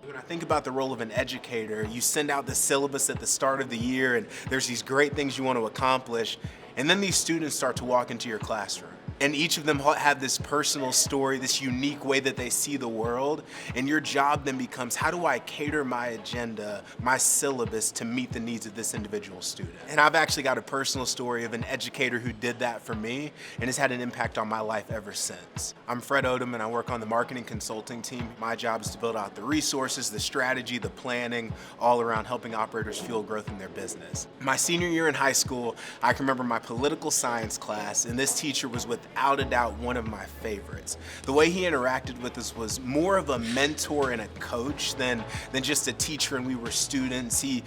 When I think about the role of an educator, you send out the syllabus at the start of the year and there's these great things you want to accomplish, and then these students start to walk into your classroom. And each of them have this personal story, this unique way that they see the world. And your job then becomes, how do I cater my agenda, my syllabus to meet the needs of this individual student? And I've actually got a personal story of an educator who did that for me and has had an impact on my life ever since. I'm Fred Odom and I work on the marketing consulting team. My job is to build out the resources, the strategy, the planning, all around helping operators fuel growth in their business. My senior year in high school, I can remember my political science class, and this teacher was without a doubt one of my favorites. The way he interacted with us was more of a mentor and a coach than just a teacher and we were students. He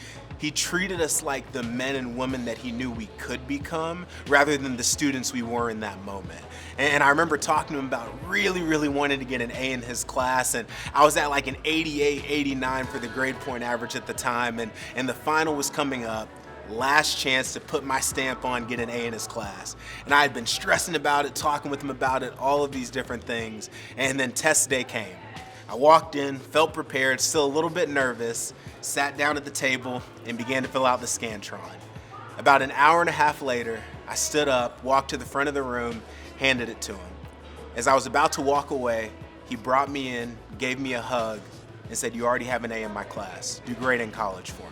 treated us like the men and women that he knew we could become rather than the students we were in that moment. And I remember talking to him about really wanting to get an A in his class, and I was at like an 88, 89 for the grade point average at the time, and the final was coming up. Last chance to put my stamp on, get an A in his class. And I had been stressing about it, talking with him about it, all of these different things. And then test day came. I walked in, felt prepared, still a little bit nervous, sat down at the table and began to fill out the Scantron. About an hour and a half later, I stood up, walked to the front of the room, handed it to him. As I was about to walk away, he brought me in, gave me a hug, and said, "You already have an A in my class. Do great in college for me."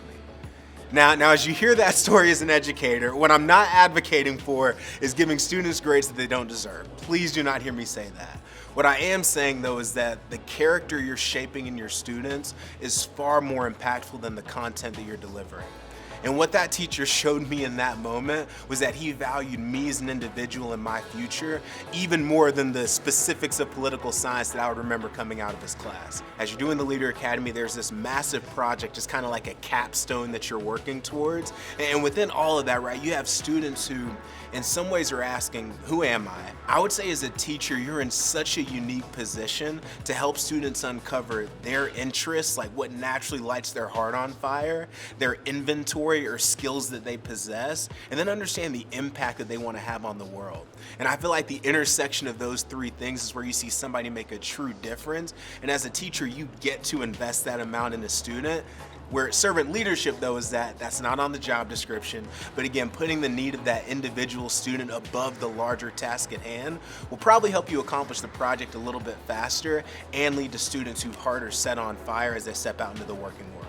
Now, as you hear that story as an educator, what I'm not advocating for is giving students grades that they don't deserve. Please do not hear me say that. What I am saying, though, is that the character you're shaping in your students is far more impactful than the content that you're delivering. And what that teacher showed me in that moment was that he valued me as an individual in my future even more than the specifics of political science that I would remember coming out of his class. As you're doing the Leader Academy, there's this massive project, it's kind of like a capstone that you're working towards. And within all of that, right, you have students who in some ways are asking, who am I? I would say as a teacher, you're in such a unique position to help students uncover their interests, like what naturally lights their heart on fire, their inventory or skills that they possess, and then understand the impact that they want to have on the world. And I feel like the intersection of those three things is where you see somebody make a true difference. And as a teacher, you get to invest that amount in a student. Where servant leadership, though, is that's not on the job description, but again, putting the need of that individual student above the larger task at hand will probably help you accomplish the project a little bit faster and lead to students whose heart are set on fire as they step out into the working world.